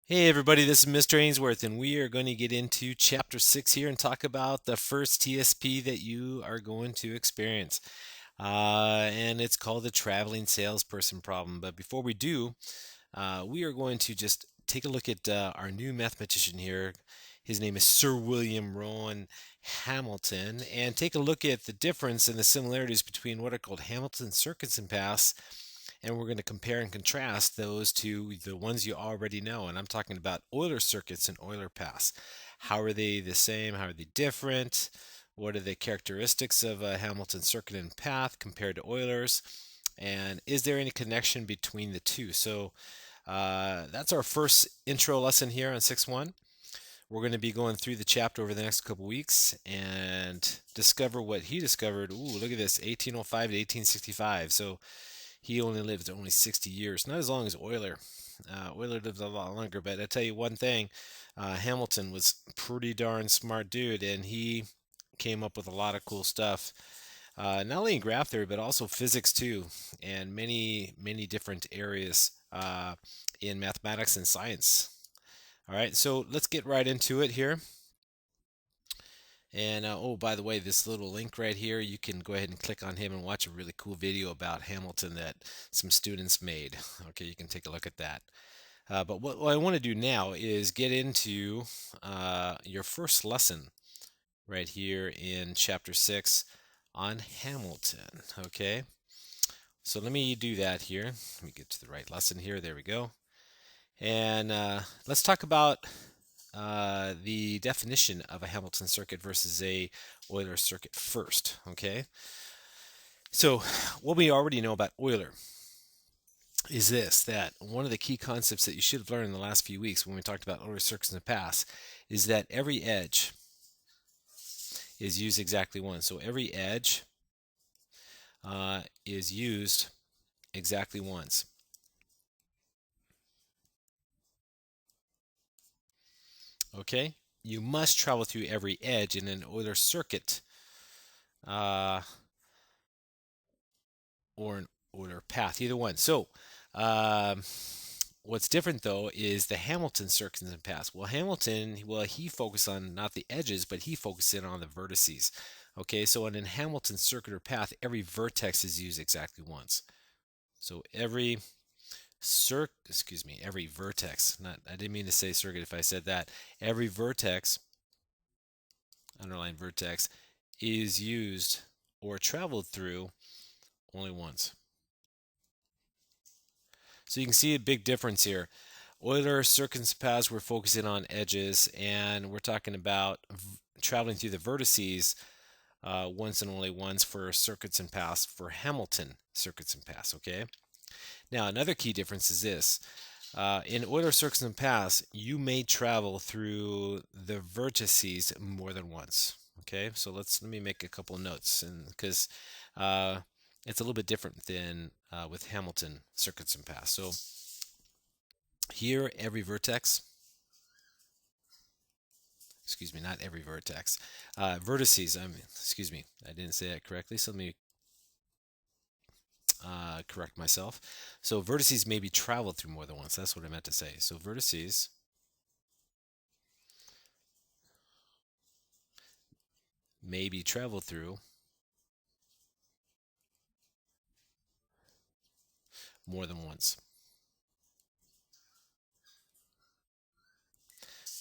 Hey everybody, this is Mr. Ainsworth, and we are going to get into Chapter 6 here and talk about the first TSP that you are going to experience. And it's called the Traveling Salesperson Problem. But before we do, we are going to just take a look at our new mathematician here. His name is Sir William Rowan Hamilton, and take a look at the difference and the similarities between what are called Hamilton circuits and paths, and we're going to compare and contrast those to the ones you already know. And I'm talking about Euler circuits and Euler paths. How are they the same? How are they different? What are the characteristics of a Hamilton circuit and path compared to Euler's? And is there any connection between the two? So that's our first intro lesson here on 6.1. We're going to be going through the chapter over the next couple weeks and discover what he discovered. Ooh, look at this, 1805 to 1865. So he only lived only 60 years, not as long as Euler. Euler lived a lot longer, but I tell you one thing, Hamilton was pretty darn smart dude, and he came up with a lot of cool stuff. Not only in graph theory, but also physics too, and many different areas in mathematics and science. All right, so let's get right into it here. And oh, by the way, this little link right here, you can go ahead and click on him and watch a really cool video about Hamilton that some students made. Okay, you can take a look at that. But what I want to do now is get into your first lesson right here in chapter 6 on Hamilton. Okay, so let me do that here. Let me get to the right lesson here. There we go. And let's talk about the definition of a Hamilton circuit versus a Euler circuit first. Okay, so what we already know about Euler is this: that one of the key concepts that you should have learned in the last few weeks when we talked about Euler circuits in the past is that every edge is used exactly once. So every edge is used exactly once. Okay, you must travel through every edge in an Euler circuit uh, or an Euler path, either one. So um, what's different though is the Hamilton circuits and paths. Well, Hamilton, he focused on not the edges, but he focused in on the vertices. Okay, so in a Hamilton circuit or path, every vertex is used exactly once. So every vertex, not, I didn't mean to say circuit if I said that. Every vertex, underline vertex, is used or traveled through only once. So you can see a big difference here. Euler circuits and paths, we're focusing on edges, and we're talking about traveling through the vertices once and only once for circuits and paths for Hamilton circuits and paths. Okay. Now another key difference is this: in Euler circuits and paths, you may travel through the vertices more than once. Okay, so let me make a couple notes, and because it's a little bit different than with Hamilton circuits and paths. So here, every vertex, excuse me, not every vertex, vertices. Excuse me, I didn't say that correctly. So let me correct myself. So vertices may be traveled through more than once. That's what I meant to say. So vertices may be traveled through more than once.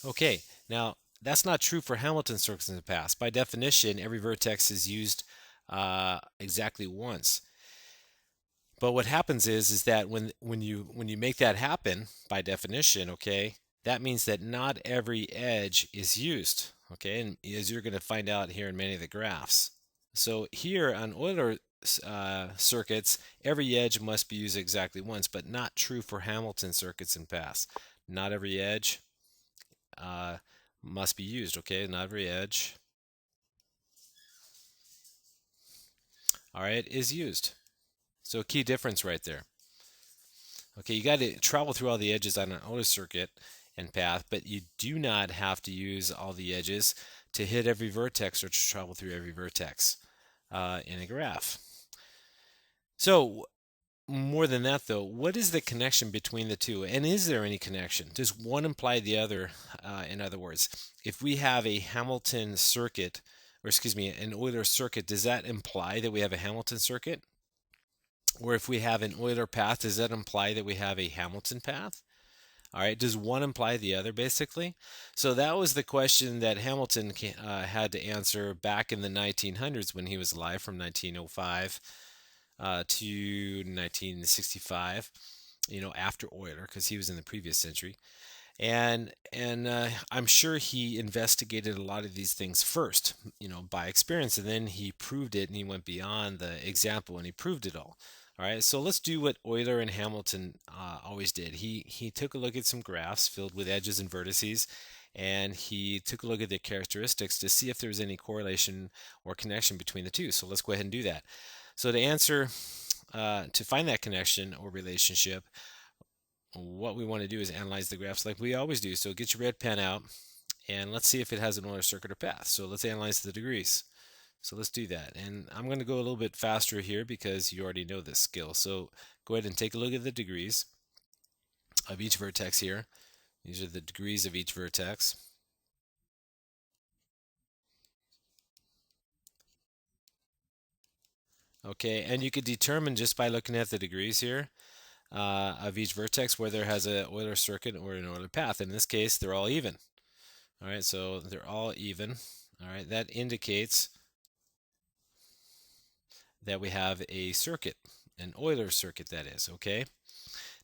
Okay, now that's not true for Hamilton circuits in the past. By definition, every vertex is used exactly once. But what happens is that when you make that happen, by definition, okay, that means that not every edge is used, okay, and as you're going to find out here in many of the graphs. So here on Euler circuits, every edge must be used exactly once, but not true for Hamilton circuits and paths. Not every edge uh, must be used, okay? Not every edge, all right, is used. So key difference right there. Okay, you got to travel through all the edges on an Euler circuit and path, but you do not have to use all the edges to hit every vertex or to travel through every vertex in a graph. So more than that, though, what is the connection between the two? And is there any connection? Does one imply the other? In other words, if we have a Hamilton circuit, or excuse me, an Euler circuit, does that imply that we have a Hamilton circuit? Or if we have an Euler path, does that imply that we have a Hamilton path? All right, does one imply the other, basically? So that was the question that Hamilton had to answer back in the 1900s when he was alive, from 1905 to 1965, after Euler, because he was in the previous century. And I'm sure he investigated a lot of these things first, by experience, and then he proved it, and he went beyond the example and he proved it all. All right, so let's do what Euler and Hamilton always did. He took a look at some graphs filled with edges and vertices, and he took a look at the characteristics to see if there was any correlation or connection between the two. So let's go ahead and do that. So to find that connection or relationship, what we want to do is analyze the graphs like we always do. So get your red pen out and let's see if it has an Euler circuit or path. So let's analyze the degrees. So let's do that. And I'm going to go a little bit faster here because you already know this skill. So go ahead and take a look at the degrees of each vertex here. These are the degrees of each vertex. Okay, and you could determine just by looking at the degrees here of each vertex whether it has an Euler circuit or an Euler path. In this case, they're all even. All right, so they're all even. All right, that indicates that we have a circuit, an Euler circuit, that is. Okay.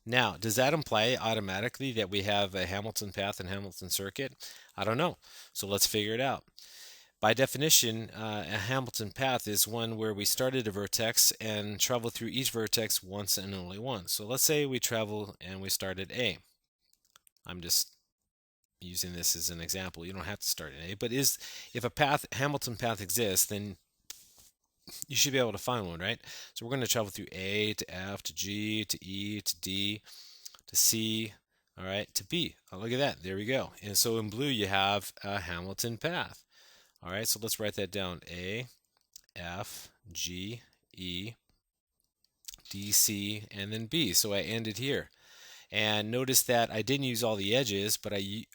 Now, does that imply automatically that we have a Hamilton path and Hamilton circuit? I don't know. So let's figure it out. By definition, a Hamilton path is one where we start at a vertex and travel through each vertex once and only once. So let's say we travel and we start at A. I'm just using this as an example. You don't have to start at A, but if a Hamilton path exists, then you should be able to find one, right? So we're going to travel through A to F to G to E to D to C, all right, to B. Oh, look at that. There we go. And so in blue, you have a Hamilton path. All right, so let's write that down. A, F, G, E, D, C, and then B. So I ended here. And notice that I didn't use all the edges, but I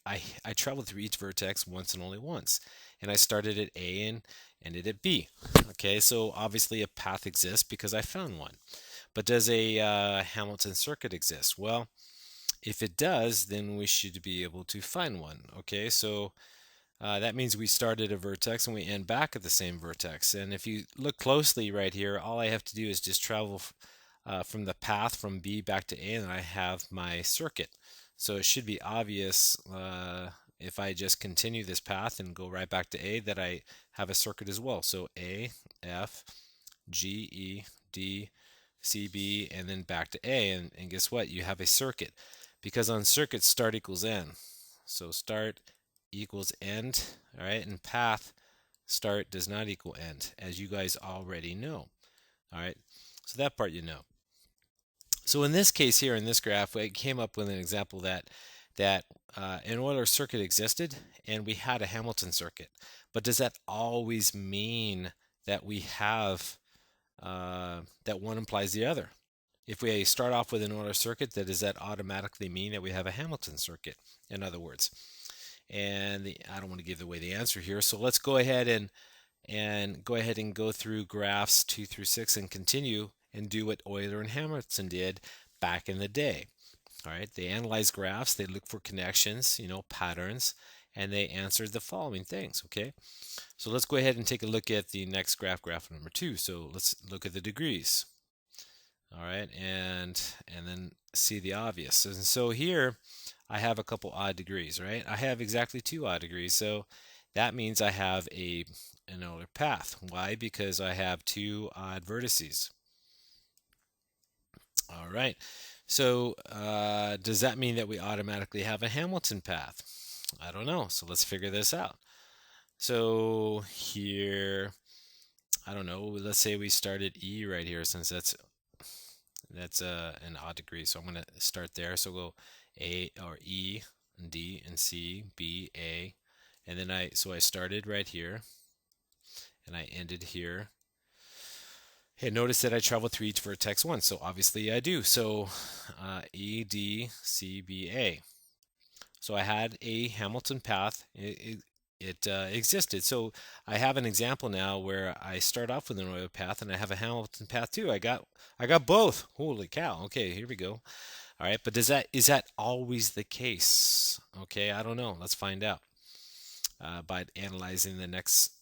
traveled through each vertex once and only once. And I started at A and ended at B. Okay, so obviously a path exists because I found one. But does a Hamilton circuit exist? Well, if it does, then we should be able to find one. Okay, so that means we start at a vertex and we end back at the same vertex. And if you look closely right here, all I have to do is just travel from the path from B back to A, and I have my circuit. So it should be obvious if I just continue this path and go right back to A that I have a circuit as well. So A, F, G, E, D, C, B, and then back to A. And guess what? You have a circuit. Because on circuits, start equals end. So start equals end, all right? And path start does not equal end, as you guys already know, all right? So that part you know. So in this case here, in this graph, I came up with an example that an Euler circuit existed and we had a Hamilton circuit. But does that always mean that we have that one implies the other? If we start off with an Euler circuit, does that automatically mean that we have a Hamilton circuit, in other words? And I don't want to give away the answer here, so let's go ahead and go through graphs 2 through 6 and continue and do what Euler and Hamilton did back in the day. All right, they analyzed graphs, they looked for connections, patterns, and they answered the following things. Okay, so let's go ahead and take a look at the next graph number 2. So let's look at the degrees. All right, and then see the obvious. And so here I have a couple odd degrees, right? I have exactly 2 odd degrees, so that means I have an Euler path. Why? Because I have 2 odd vertices. All right, so does that mean that we automatically have a Hamilton path? I don't know, so let's figure this out. So here, I don't know, let's say we start at E right here, since that's an odd degree, so I'm going to start there. So go A or E and D and C, B, A, and then I started right here and I ended here. And notice that I travel through each vertex once, so obviously I do. So E, D, C, B, A. So I had a Hamilton path. It existed. So I have an example now where I start off with an Euler path and I have a Hamilton path too. I got both. Holy cow. Okay, here we go. All right, but is that always the case? Okay, I don't know. Let's find out by analyzing the next,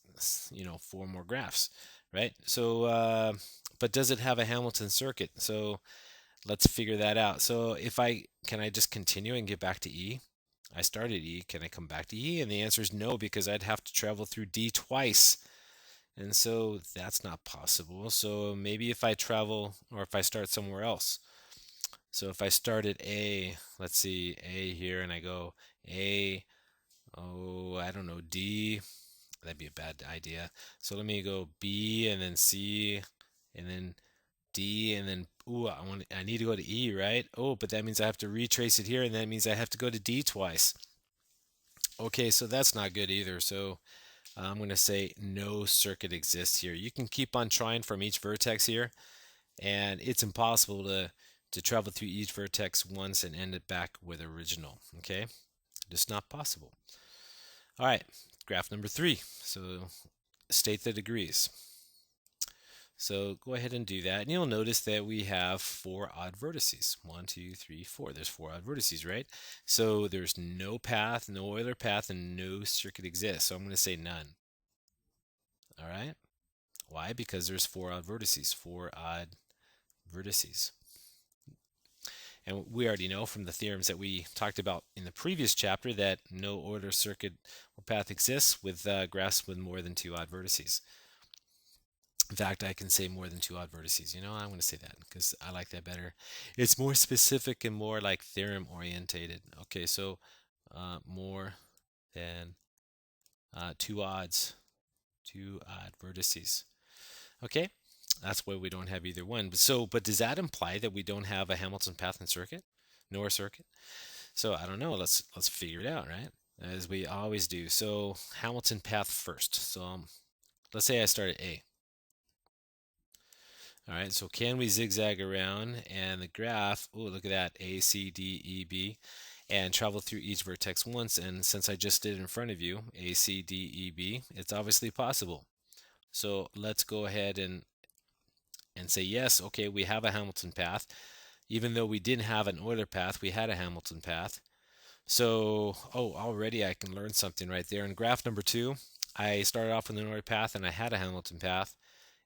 four more graphs, right? So, but does it have a Hamilton circuit? So let's figure that out. So can I just continue and get back to E? I started E. Can I come back to E? And the answer is no, because I'd have to travel through D twice. And so that's not possible. So maybe if I travel or if I start somewhere else. So if I start at A, let's see, A here, and I go A, oh, I don't know, D, that'd be a bad idea. So let me go B and then C and then D and then, ooh, I need to go to E, right? Oh, but that means I have to retrace it here, and that means I have to go to D twice. Okay, so that's not good either. So I'm going to say no circuit exists here. You can keep on trying from each vertex here, and it's impossible to travel through each vertex once and end it back with original. Okay, just not possible. All right, graph number 3. So state the degrees. So go ahead and do that, and you'll notice that we have 4 odd vertices. 1, 2, 3, 4. There's 4 odd vertices, right? So there's no path, no Euler path, and no circuit exists. So I'm going to say none. All right. Why? Because there's 4 odd vertices. 4 odd vertices. And we already know from the theorems that we talked about in the previous chapter that no Euler circuit or path exists with graphs with more than 2 odd vertices. In fact, I can say more than 2 odd vertices. I'm going to say that because I like that better. It's more specific and more like theorem orientated. Okay, so more than 2 odds, 2 odd vertices. Okay, that's why we don't have either one. But does that imply that we don't have a Hamilton path and circuit, nor circuit? So I don't know. Let's figure it out, right? As we always do. So Hamilton path first. So let's say I start at A. All right, so can we zigzag around and the graph, oh, look at that, A, C, D, E, B, and travel through each vertex once. And since I just did it in front of you, A, C, D, E, B, it's obviously possible. So let's go ahead and say, yes, okay, we have a Hamilton path. Even though we didn't have an Euler path, we had a Hamilton path. So, already I can learn something right there. In graph number 2, I started off with an Euler path and I had a Hamilton path.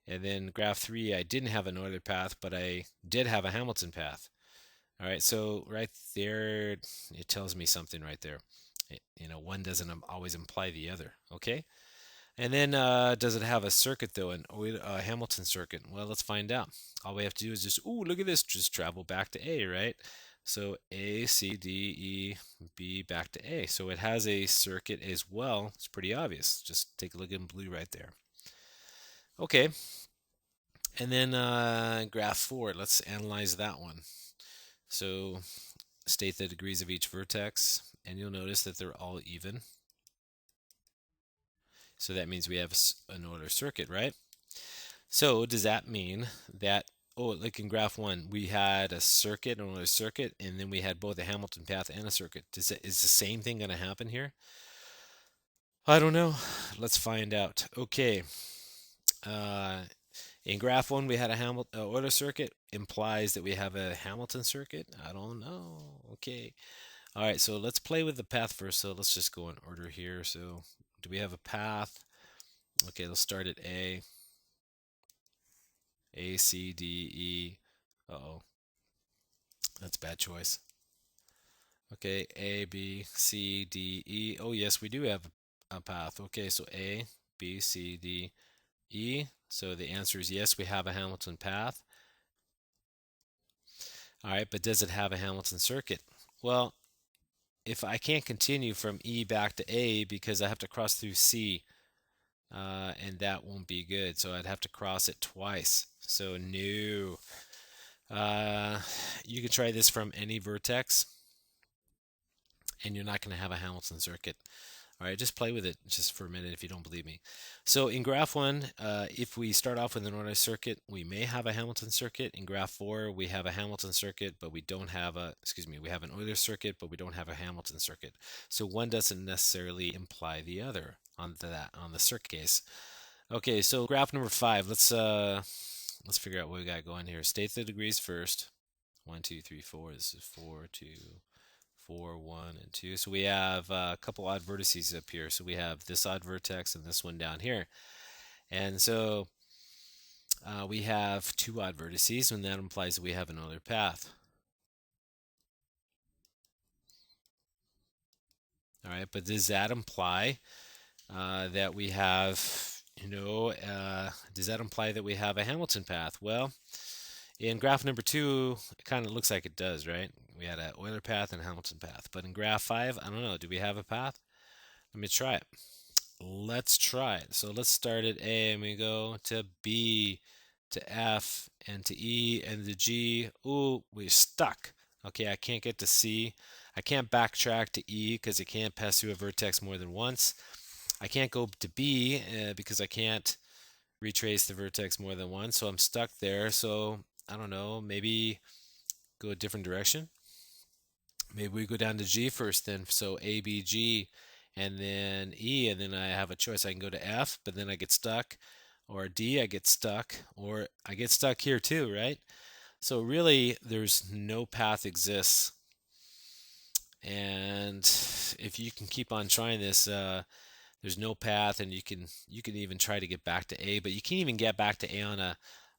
And then graph 3, I didn't have an Euler path, but I did have a Hamilton path. All right, so right there, it tells me something right there. One doesn't always imply the other, okay? And then does it have a circuit though, a Hamilton circuit? Well, let's find out. All we have to do is just, look at this, just travel back to A, right? So A, C, D, E, B, back to A. So it has a circuit as well. It's pretty obvious. Just take a look in blue right there. Okay, and then graph 4, let's analyze that one. So state the degrees of each vertex, and you'll notice that they're all even. So that means we have an Euler circuit, right? So does that mean that, like in graph 1, we had a circuit, an Euler circuit, and then we had both a Hamilton path and a circuit. Is the same thing going to happen here? I don't know. Let's find out. Okay. In graph 1, we had a Euler circuit. Implies that we have a Hamilton circuit? I don't know. Okay. All right, so let's play with the path first. So let's just go in order here. So do we have a path? Okay, let's start at A. A, C, D, E. Uh-oh. That's a bad choice. Okay, A, B, C, D, E. Oh, yes, we do have a path. Okay, so A, B, C, D, E. So the answer is yes, we have a Hamilton path. All right, but does it have a Hamilton circuit? Well, if I can't continue from E back to A because I have to cross through C, and that won't be good. So I'd have to cross it twice. So no. You can try this from any vertex, and you're not going to have a Hamilton circuit. All right, just play with it just for a minute if you don't believe me. So in graph 1, if we start off with an Euler circuit, we may have a Hamilton circuit. In graph 4, we have a Hamilton circuit, but we don't have a, we have an Euler circuit, but we don't have a Hamilton circuit. So one doesn't necessarily imply the other on the circuit case. Okay, so graph number 5, let's figure out what we got going here. State the degrees first. 1, 2, 3, 4. This is 4, 2, 4, 1, and 2. So we have a couple odd vertices up here. So we have this odd vertex and this one down here. And so we have 2 odd vertices, and that implies that we have an Euler path. All right, but does that imply that we have, does that imply that we have a Hamilton path? Well, in graph number 2, it kind of looks like it does, right? We had an Euler path and a Hamilton path. But in graph 5, I don't know, do we have a path? Let me try it. Let's try it. So let's start at A and we go to B, to F, and to E, and to G. Ooh, we're stuck. Okay, I can't get to C. I can't backtrack to E because it can't pass through a vertex more than once. I can't go to B because I can't retrace the vertex more than once, so I'm stuck there. So I don't know, maybe go a different direction. Maybe we go down to G first then. So A, B, G, and then E, and then I have a choice. I can go to F, but then I get stuck, or D, I get stuck, or I get stuck here too, right? So really, there's no path exists. And if you can keep on trying this, there's no path, and you can even try to get back to A, but you can't even get back to A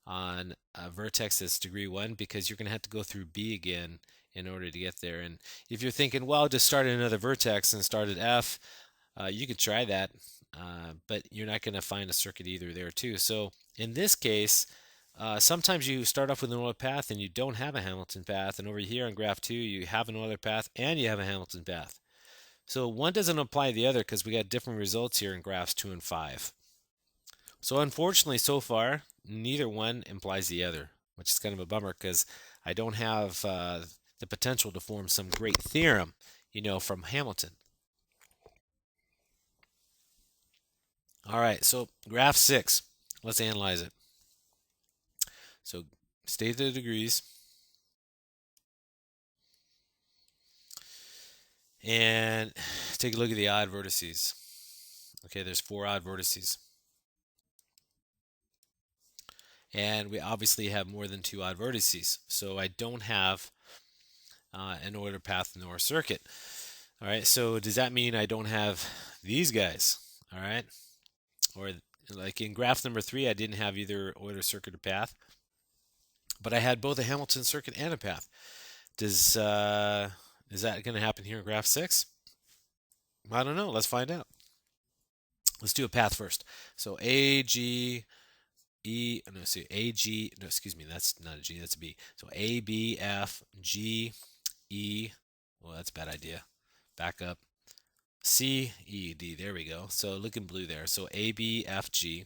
on a vertex that's degree 1 because you're going to have to go through B again in order to get there. And if you're thinking, well, just start at another vertex and start at F, you could try that, but you're not going to find a circuit either there too. So in this case, sometimes you start off with an Euler path and you don't have a Hamilton path, and over here in graph 2 you have an Euler path and you have a Hamilton path. So one doesn't apply the other because we got different results here in graphs 2 and 5. So unfortunately, so far, neither one implies the other, which is kind of a bummer because I don't have the potential to form some great theorem, from Hamilton. All right, so graph 6, let's analyze it. So state the degrees. And take a look at the odd vertices. Okay, there's 4 odd vertices. And we obviously have more than 2 odd vertices. So I don't have an Euler path nor a circuit. All right, so does that mean I don't have these guys? All right, or like in graph number 3, I didn't have either Euler circuit or path, but I had both a Hamilton circuit and a path. Is that going to happen here in graph 6? I don't know. Let's find out. Let's do a path first. So A, G, E, no, see, A, G, no, excuse me, that's not a G, that's a B. So A, B, F, G, E, well, that's a bad idea. Back up. C, E, D, there we go. So look in blue there. So A, B, F, G.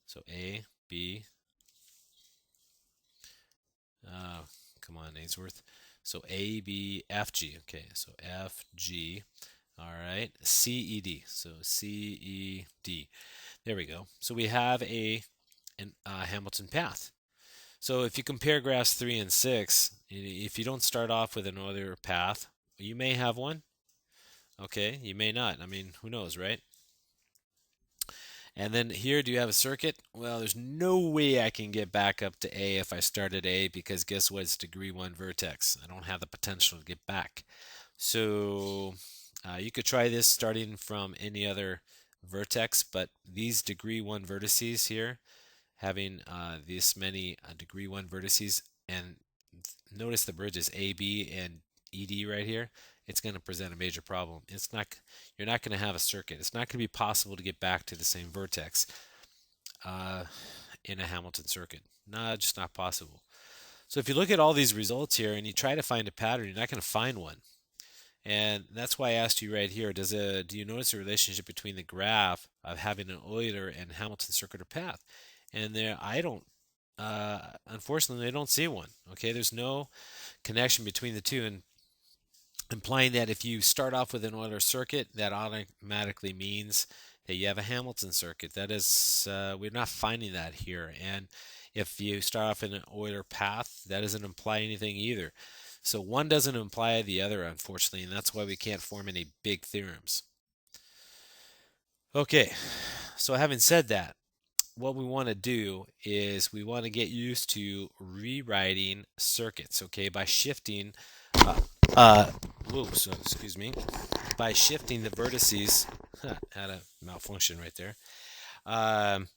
So A, B, come on, Ainsworth. So A, B, F, G. Okay, so F, G. All right, C, E, D. So C, E, D. There we go. So we have a Hamilton path. So if you compare graphs 3 and 6, if you don't start off with an Euler path, you may have one. Okay, you may not. I mean, who knows, right? And then here, do you have a circuit? Well, there's no way I can get back up to A if I start at A because guess what? It's degree 1 vertex. I don't have the potential to get back. So you could try this starting from any other vertex, but these degree 1 vertices here, having this many degree 1 vertices, and notice the bridges AB and ED right here, it's going to present a major problem. You're not going to have a circuit. It's not going to be possible to get back to the same vertex in a Hamilton circuit. No, just not possible. So if you look at all these results here and you try to find a pattern, you're not going to find one. And that's why I asked you right here, do you notice a relationship between the graph of having an Euler and Hamilton circuit or path? And there, I don't, unfortunately, I don't see one. Okay, there's no connection between the two. And implying that if you start off with an Euler circuit, that automatically means that you have a Hamilton circuit. That is, we're not finding that here. And if you start off in an Euler path, that doesn't imply anything either. So one doesn't imply the other, unfortunately, and that's why we can't form any big theorems. Okay, so having said that, what we want to do is we want to get used to rewriting circuits, okay, by shifting, uh, uh, so excuse me, by shifting the vertices, had a malfunction right there, um,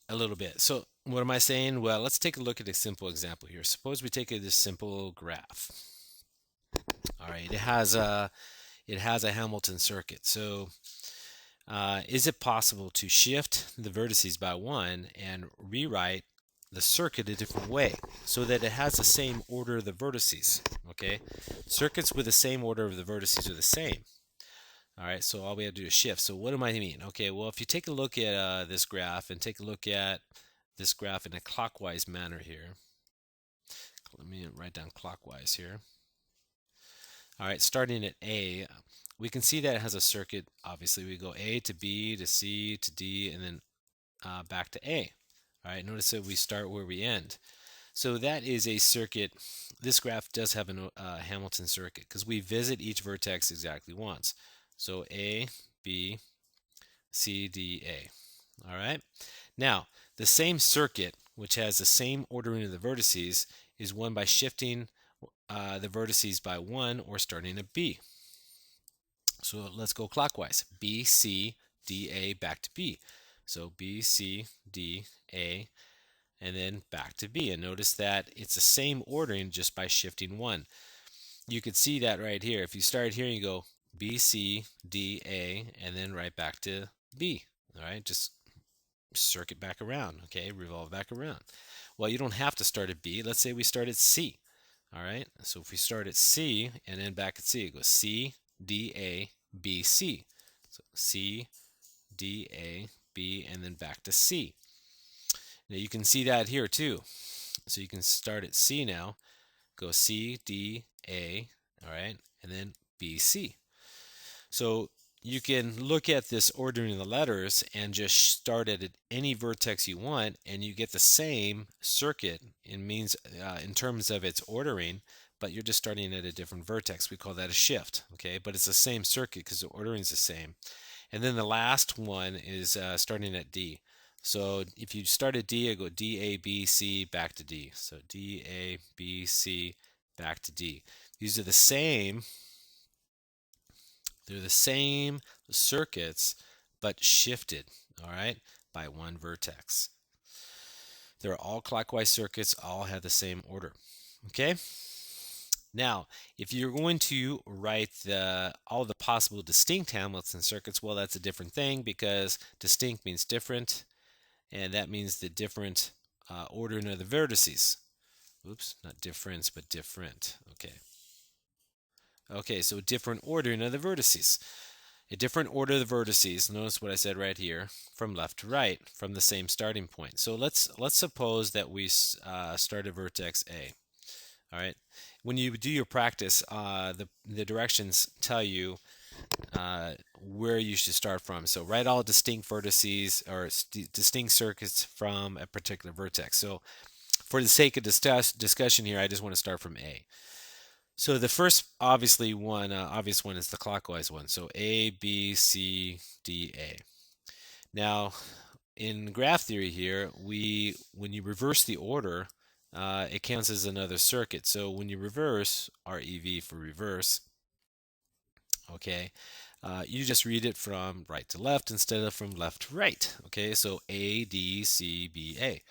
a little bit. So what am I saying? Well, let's take a look at a simple example here. Suppose we take this simple graph. All right, it has a Hamilton circuit. So is it possible to shift the vertices by one and rewrite the circuit a different way so that it has the same order of the vertices? Okay, circuits with the same order of the vertices are the same. All right, so all we have to do is shift. So what do I mean? Okay, well, if you take a look at this graph and take a look at this graph in a clockwise manner here, let me write down clockwise here. All right, starting at A, we can see that it has a circuit. Obviously, we go A to B to C to D and then back to A. All right, notice that we start where we end. So that is a circuit. This graph does have a Hamilton circuit because we visit each vertex exactly once. So A, B, C, D, A. All right. Now, the same circuit, which has the same ordering of the vertices, is won by shifting the vertices by one or starting at B. So let's go clockwise. B, C, D, A, back to B. So B, C, D, A, and then back to B. And notice that it's the same ordering just by shifting one. You could see that right here. If you start here, you go B, C, D, A, and then right back to B. All right, just circuit back around, okay, revolve back around. Well, you don't have to start at B. Let's say we start at C. All right, so if we start at C and then back at C, it goes C, D, A, B, C. So C, D, A, B, and then back to C. Now you can see that here too. So you can start at C now, go C, D, A, all right, and then B, C. So you can look at this ordering of the letters and just start at any vertex you want, and you get the same circuit in terms of its ordering, but you're just starting at a different vertex. We call that a shift, okay? But it's the same circuit because the ordering is the same. And then the last one is starting at D. So if you start at D, I go D, A, B, C, back to D. So D, A, B, C, back to D. These are the same. They're the same circuits, but shifted, all right, by one vertex. They're all clockwise circuits, all have the same order, okay? Now, if you're going to write all the possible distinct Hamilton circuits, well, that's a different thing because distinct means different, and that means the different ordering of the vertices. Oops, not difference, but different. Okay. Okay, so different ordering of the vertices. A different order of the vertices, notice what I said right here, from left to right, from the same starting point. So let's suppose that we start at vertex A. All right. When you do your practice, the directions tell you where you should start from. So write all distinct vertices or distinct circuits from a particular vertex. So for the sake of discussion here, I just want to start from A. So the first obvious one is the clockwise one. So A, B, C, D, A. Now, in graph theory here, when you reverse the order, it counts as another circuit. So when you reverse, REV for reverse, okay, you just read it from right to left instead of from left to right. Okay, so A, D, C, B, A.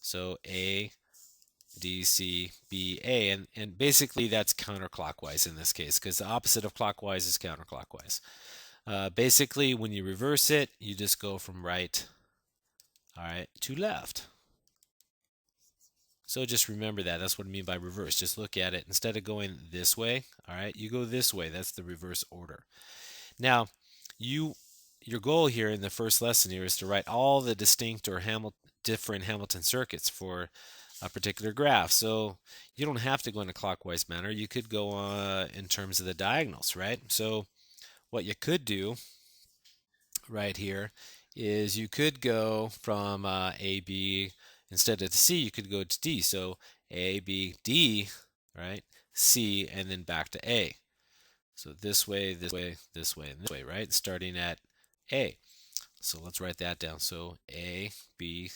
So A, D, C, B, A, and basically that's counterclockwise in this case because the opposite of clockwise is counterclockwise. Basically, when you reverse it, you just go from right, all right, to left. So just remember that. That's what I mean by reverse. Just look at it. Instead of going this way, all right, you go this way. That's the reverse order. Now, your goal here in the first lesson here is to write all the distinct or different Hamilton circuits for a particular graph. So you don't have to go in a clockwise manner. You could go in terms of the diagonals, right? So what you could do right here is you could go from A, B, instead of to C, you could go to D. So A, B, D, right? C, and then back to A. So this way, this way, this way, and this way, right? Starting at A. So let's write that down. So A, B,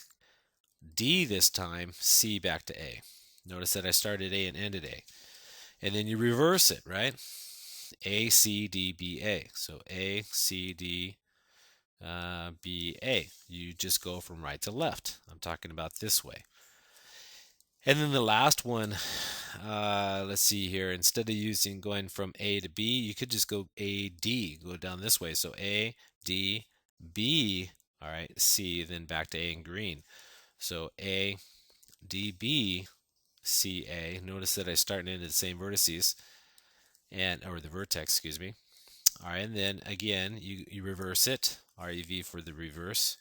D this time, C back to A. Notice that I started A and ended A. And then you reverse it, right? A, C, D, B, A. So A, C, D, B, A. You just go from right to left. I'm talking about this way. And then the last one, let's see here. Instead of going from A to B, you could just go A, D, go down this way. So A, D, B, all right, C, then back to A in green. So A, D, B, C, A. Notice that I start and end at the same vertices, or the vertex, excuse me. All right, and then again, you reverse it, REV for the reverse.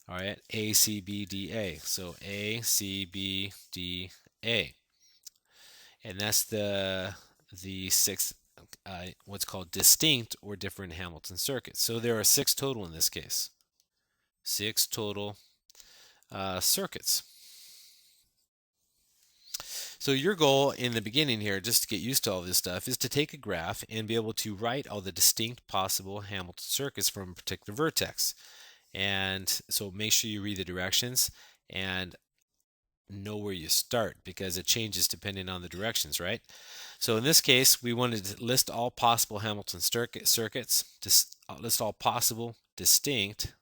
All right, A, C, B, D, A. So A, C, B, D, A. And that's the sixth, what's called distinct or different Hamilton circuits. So there are 6 total in this case. 6 total circuits. So your goal in the beginning here, just to get used to all this stuff, is to take a graph and be able to write all the distinct possible Hamilton circuits from a particular vertex. And so make sure you read the directions and know where you start, because it changes depending on the directions, right? So in this case, we wanted to list all possible Hamilton circuits, list all possible distinct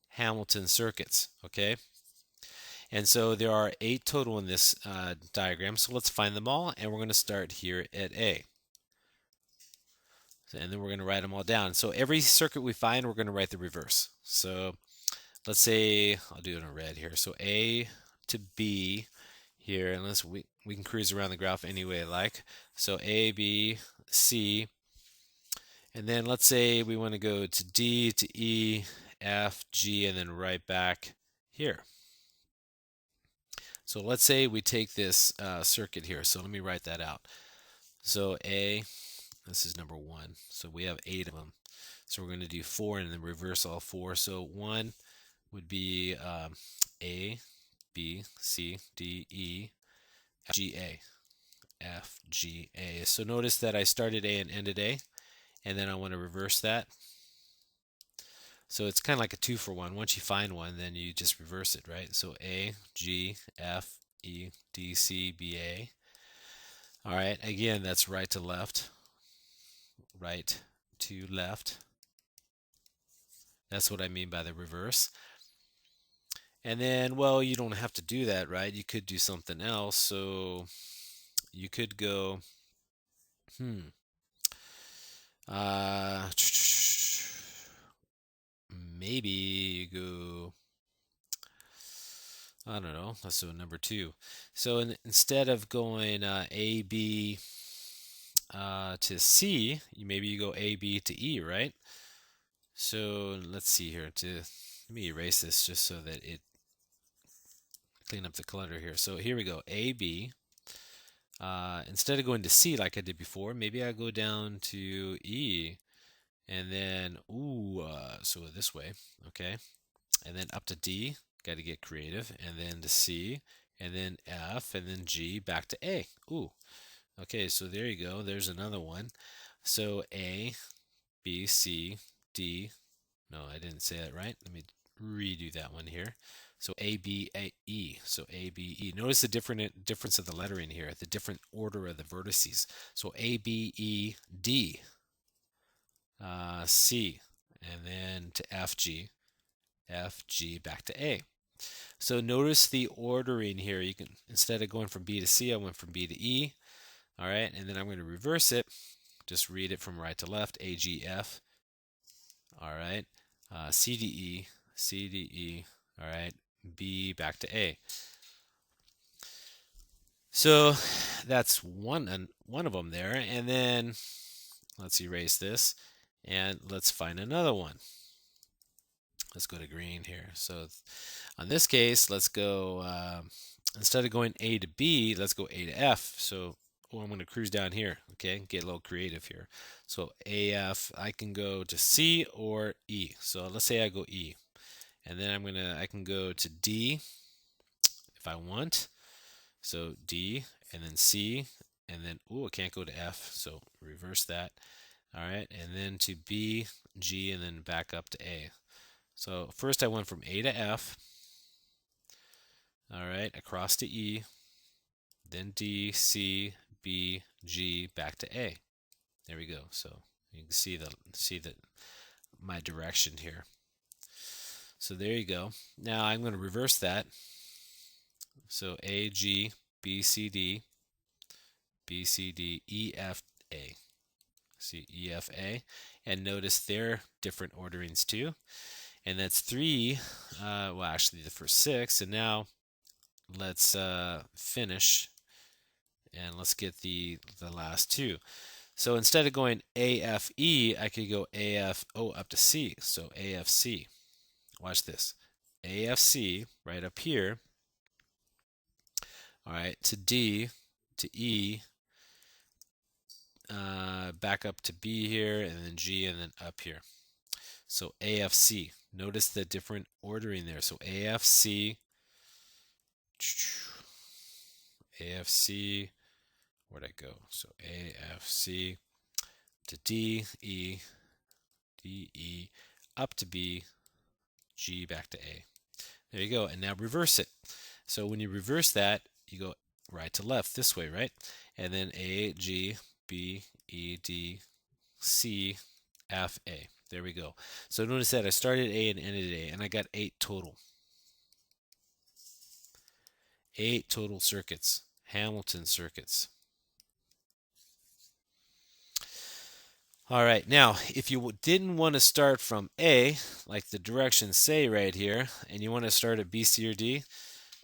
Hamilton circuits, okay? And so there are 8 total in this diagram, so let's find them all, and we're going to start here at A. And then we're going to write them all down. So every circuit we find, we're going to write the reverse. So let's say, I'll do it in red here. So A to B here, and we can cruise around the graph any way I like. So A, B, C, and then let's say we want to go to D to E, F, G, and then right back here. So let's say we take this circuit here. So let me write that out. So A, this is number 1. So we have 8 of them. So we're going to do 4 and then reverse all 4. So 1 would be A, B, C, D, E, F, G, A. F, G, A. So notice that I started A and ended A, and then I want to reverse that. So it's kind of like a 2 for 1. Once you find one, then you just reverse it, right? So A, G, F, E, D, C, B, A. All right, again, that's right to left. Right to left. That's what I mean by the reverse. And then, well, you don't have to do that, right? You could do something else. So you could go, maybe you go, I don't know, let's do number 2. So instead of going A, B to C, maybe you go A, B to E, right? So let's see here. Let me erase this just so that it clean up the clutter here. So here we go, A, B. Instead of going to C like I did before, maybe I go down to E, and then, so this way, okay? And then up to D, got to get creative, and then to C, and then F, and then G, back to A. Okay, so there you go. There's another one. So A, B, C, D. No, I didn't say that right. Let me redo that one here. So A, B, A, E. So A, B, E. Notice the difference of the lettering here, the different order of the vertices. So A, B, E, D, C, and then to F, G, F, G, back to A. So notice the ordering here. You can, instead of going from B to C, I went from B to E. All right, and then I'm going to reverse it. Just read it from right to left. A, G, F. All right, C, D, E, C, D, E. All right, B, back to A. So that's one of them there. And then let's erase this, and let's find another one. Let's go to green here. So on this case, let's go, instead of going A to B, let's go A to F. So I'm going to cruise down here, okay, get a little creative here. So AF, I can go to C or E. So let's say I go E. And then I can go to D if I want. So D, and then C, and then, I can't go to F, so reverse that. All right, and then to B, G, and then back up to A. So first I went from A to F, all right, across to E, then D, C, B, G, back to A. There we go. So you can see my direction here. So there you go. Now I'm going to reverse that. So A, G, B, C, D, B, C, D, E, F, A. See E, F, A. And notice their different orderings too. And that's 3, well, actually the first 6. And now let's finish, and let's get the last 2. So instead of going A, F, E, I could go A, F, O up to C. So A, F, C. Watch this. A, F, C, right up here. All right, to D, to E, back up to B here, and then G, and then up here. So AFC. Notice the different ordering there. So AFC, AFC, where'd I go? So AFC to D, E, D, E, up to B, G, back to A. There you go. And now reverse it. So when you reverse that, you go right to left this way, right? And then A, G, B, E, D, C, F, A. There we go. So notice that I started A and ended A, and I got 8 total. 8 total circuits, Hamilton circuits. All right, now if you didn't want to start from A, like the directions say right here, and you want to start at B, C, or D,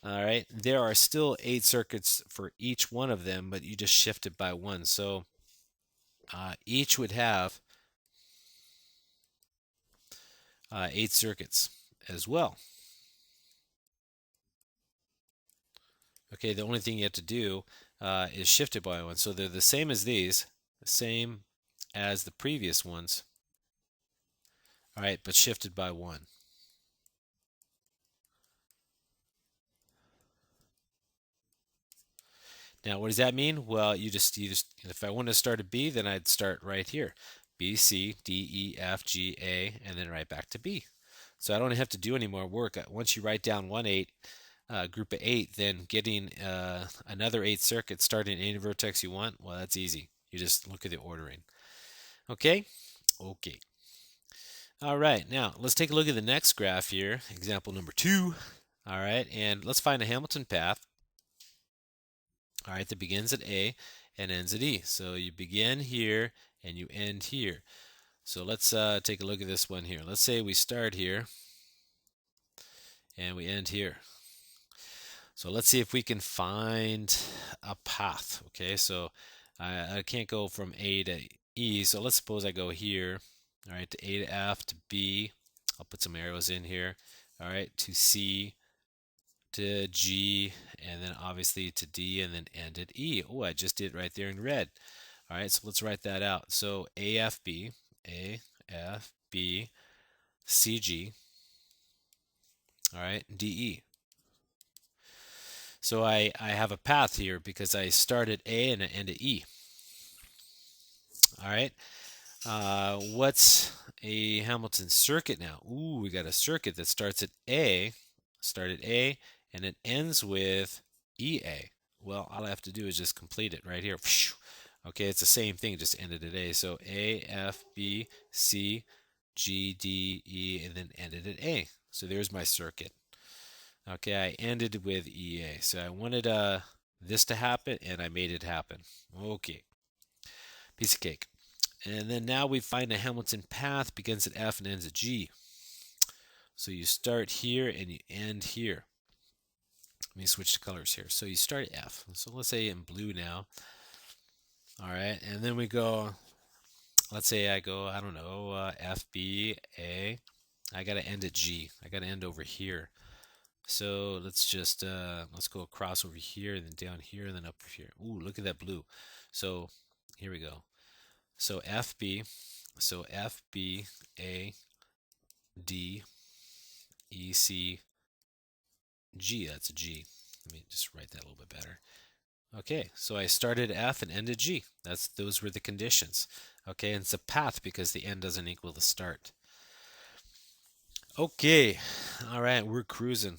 all right, there are still 8 circuits for each one of them, but you just shift it by 1. So each would have 8 circuits as well. Okay, the only thing you have to do is shift it by 1. So they're the same as these, the same as the previous ones. All right, but shifted by 1. Now, what does that mean? Well, you just if I want to start at B, then I'd start right here. B, C, D, E, F, G, A, and then right back to B. So I don't have to do any more work. Once you write down 1, 8, group of 8, then getting another 8 circuits starting any vertex you want, well, that's easy. You just look at the ordering. Okay? Okay. All right, now let's take a look at the next graph here, example number 2. All right, and let's find a Hamilton path. All right, that begins at A and ends at E. So you begin here and you end here. So let's take a look at this one here. Let's say we start here and we end here. So let's see if we can find a path. Okay, so I can't go from A to E. So let's suppose I go here. All right, to A to F to B. I'll put some arrows in here. All right, to C to G, and then obviously to D, and then end at E. Oh, I just did it right there in red. All right, so let's write that out. So AFB, AFB, CG, all right, DE. So I have a path here because I start at A and I end at E. All right, what's a Hamilton circuit now? Ooh, we got a circuit that starts at A, and it ends with EA. Well, all I have to do is just complete it right here. Okay, it's the same thing, just ended at A. So A, F, B, C, G, D, E, and then ended at A. So there's my circuit. Okay, I ended with EA. So I wanted this to happen, and I made it happen. Okay, piece of cake. And then now we find a Hamilton path, begins at F and ends at G. So you start here and you end here. Let me switch the colors here. So you start at F. So let's say in blue now. All right, and then we go, let's say I go, I don't know, F, B, A. I got to end at G. I got to end over here. So let's just let's go across over here, and then down here, and then up here. Ooh, look at that blue. So here we go. So FB, so FB, A, D, E, C, G. That's a G. Let me just write that a little bit better. Okay, so I started F and ended G. Those were the conditions. Okay, and it's a path because the end doesn't equal the start. Okay, all right, we're cruising.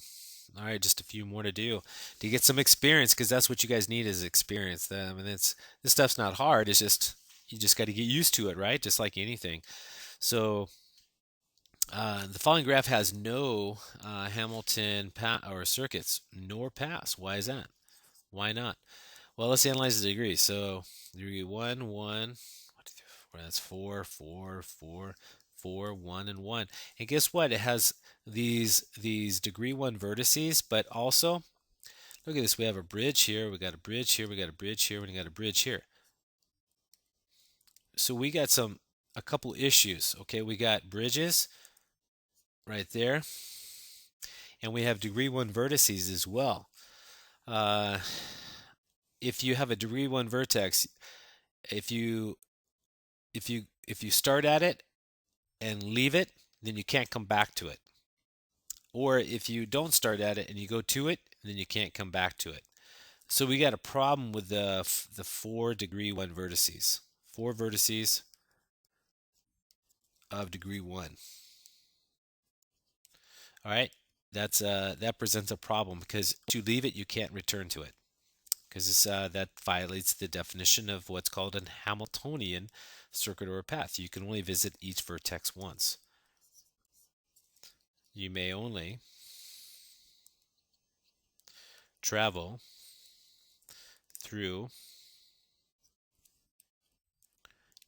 All right, just a few more to do to get some experience, because that's what you guys need is experience. I mean, this stuff's not hard. It's just you just got to get used to it, right? Just like anything. So the following graph has no Hamilton or circuits nor paths. Why is that? Why not? Well, let's analyze the degrees. So degree 1, 1, 4, that's 4, 4, 4, 4, 1, and 1. And guess what? It has these degree 1 vertices, but also, look at this. We have a bridge here. We got a bridge here. We got a bridge here. We got a bridge here. So we got a couple issues. Okay, we got bridges right there, and we have degree 1 vertices as well. Uh, if you have a degree 1 vertex, if you if you start at it and leave it, then you can't come back to it. Or if you don't start at it and you go to it, then you can't come back to it. So we got a problem with the 4 degree 1 vertices. 4 vertices of degree 1. All right? That presents a problem because if you leave it, you can't return to it. Because that violates the definition of what's called a Hamiltonian circuit or path. You can only visit each vertex once. You may only travel through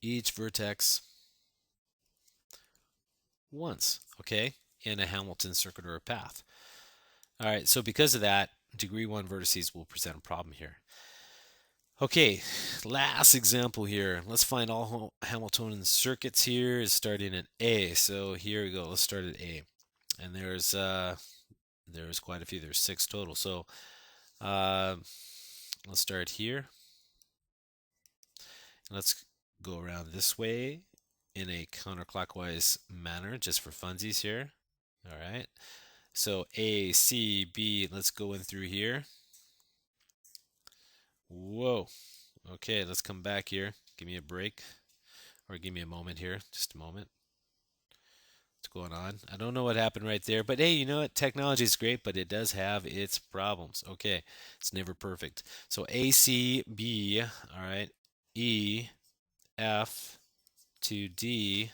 each vertex once, okay, in a Hamilton circuit or a path. All right, so because of that, degree 1 vertices will present a problem here. Okay, last example here. Let's find all Hamiltonian circuits here, starting at A. So here we go. Let's start at A. And there's quite a few. There's 6 total. So let's start here. Let's go around this way in a counterclockwise manner, just for funsies here. All right. So A, C, B. Let's go in through here. Whoa. Okay, let's come back here. Give me a break, or give me a moment here. Just a moment. What's going on? I don't know what happened right there, but hey, you know what? Technology is great, but it does have its problems. Okay, it's never perfect. So A, C, B. All right. E, F to D.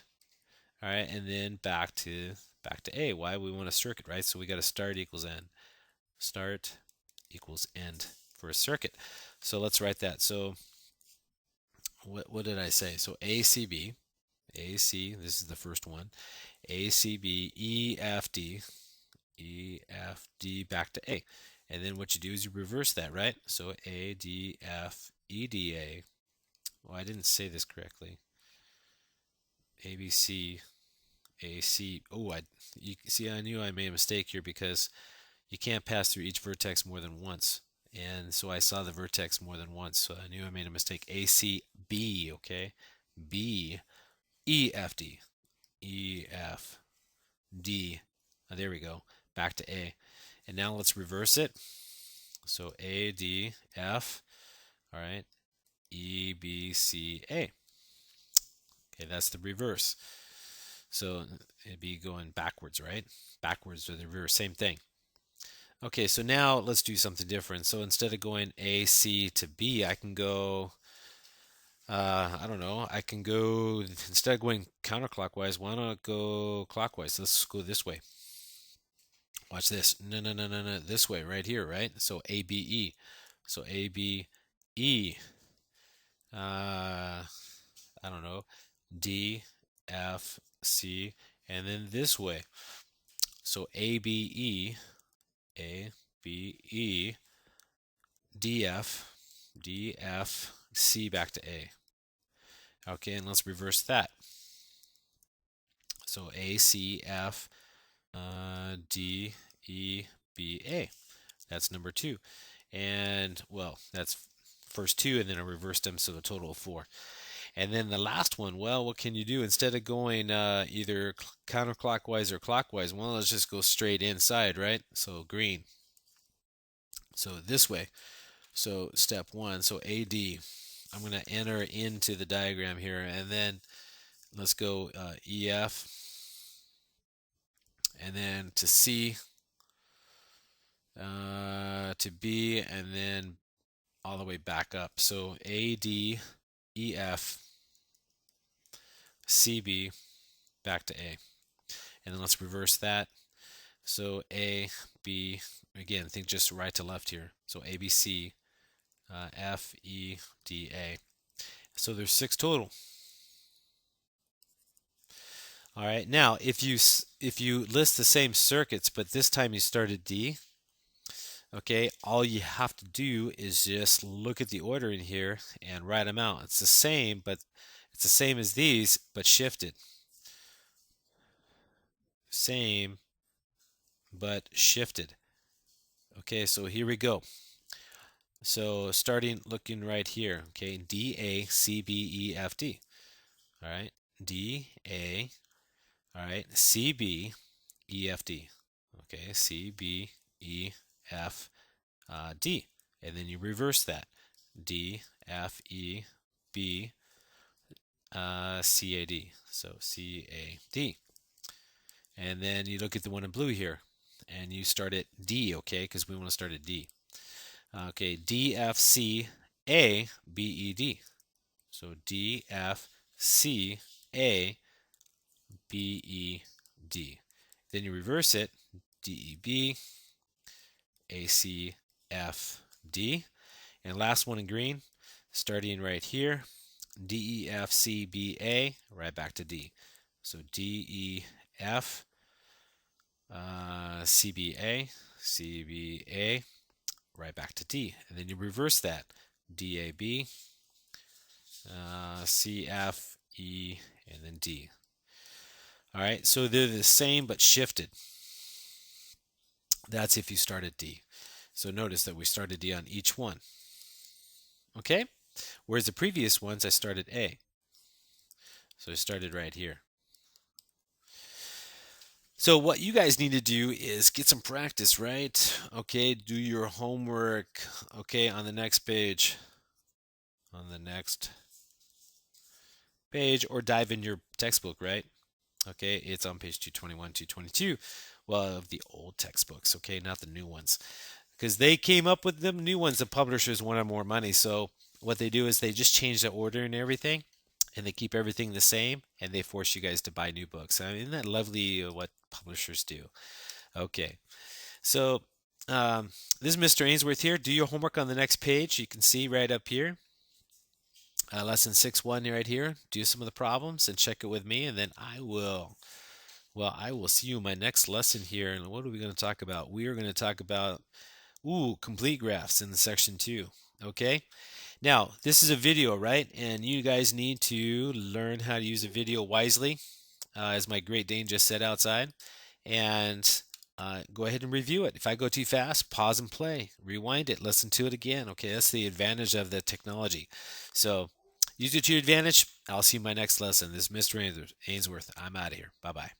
All right, and then back to A. Why? We want a circuit, right? So we got to start equals end. Start equals end for a circuit. So let's write that. So what did I say? So ACB, AC, this is the first one. ACB, EFD, EFD back to A. And then what you do is you reverse that, right? So ADF, EDA. Well, I didn't say this correctly. ABC, AC. Oh, you see, I knew I made a mistake here because you can't pass through each vertex more than once. And so I saw the vertex more than once, so I knew I made a mistake. ACB, okay? B, EFD, EFD. Oh, there we go. Back to A. And now let's reverse it. So A, D, F, all right, E, B, C, A. Okay, that's the reverse. So it'd be going backwards, right? Backwards or the reverse, same thing. Okay, so now let's do something different. So instead of going A, C to B, I can go, I don't know, I can go, instead of going counterclockwise, why not go clockwise? Let's go this way. Watch this. No, no, no, no, no, this way, right here, right? So A, B, E. So A, B, E. I don't know, D, F, C, and then this way. So A, B, E, A, B, E, D, F, D, F, C back to A. Okay, and let's reverse that. So A, C, F, D, E, B, A. That's number 2. And, well, that's first 2, and then I reversed them, so a total of 4. And then the last one, well, what can you do? Instead of going either counterclockwise or clockwise, well, let's just go straight inside, right? So green. So this way. So step 1, so AD. I'm going to enter into the diagram here, and then let's go EF, and then to C, to B, and then all the way back up. So AD, EF, CB, back to A. And then let's reverse that. So A, B, again, think just right to left here. So A, B, C, F, E, D, A. So there's 6 total. All right, now if you list the same circuits, but this time you started D, okay, all you have to do is just look at the order in here and write them out. It's the same, but it's the same as these, but shifted. Same, but shifted. Okay, so here we go. So starting looking right here, okay, D, A, C, B, E, F, D. All right, D, A, all right, C, B, E, F, D. Okay, C, B, E, F, D. And then you reverse that. D, F, E, B, C, A, D. So C, A, D. And then you look at the one in blue here, and you start at D, okay, because we want to start at D. Okay, D, F, C, A, B, E, D. So D, F, C, A, B, E, D. Then you reverse it, D, E, B, A, C, F, D. And last one in green, starting right here, D, E, F, C, B, A, right back to D. So D, E, F, C, B, A, C, B, A, right back to D. And then you reverse that, D, A, B, C, F, E, and then D. All right, so they're the same but shifted. That's if you start at D. So notice that we started D on each one. Okay? Whereas the previous ones, I started A. So I started right here. So what you guys need to do is get some practice, right? Okay, do your homework. Okay, on the next page. On the next page, or dive in your textbook, right? Okay, it's on page 221, 222. Well, of the old textbooks, okay, not the new ones. Because they came up with them new ones, the publishers wanted more money. So what they do is they just change the order and everything, and they keep everything the same, and they force you guys to buy new books. I mean, isn't that lovely what publishers do? Okay, so this is Mr. Ainsworth here. Do your homework on the next page. You can see right up here. Lesson 6.1 right here. Do some of the problems and check it with me, and then I will see you in my next lesson here. And what are we going to talk about? We are going to talk about complete graphs in section 2. Okay, now this is a video, right? And you guys need to learn how to use a video wisely, as my Great Dane just said outside, and go ahead and review it. If I go too fast, pause and play, rewind it, listen to it again. Okay, that's the advantage of the technology. So use it to your advantage. I'll see you in my next lesson. This is Mr. Ainsworth. I'm out of here. Bye-bye.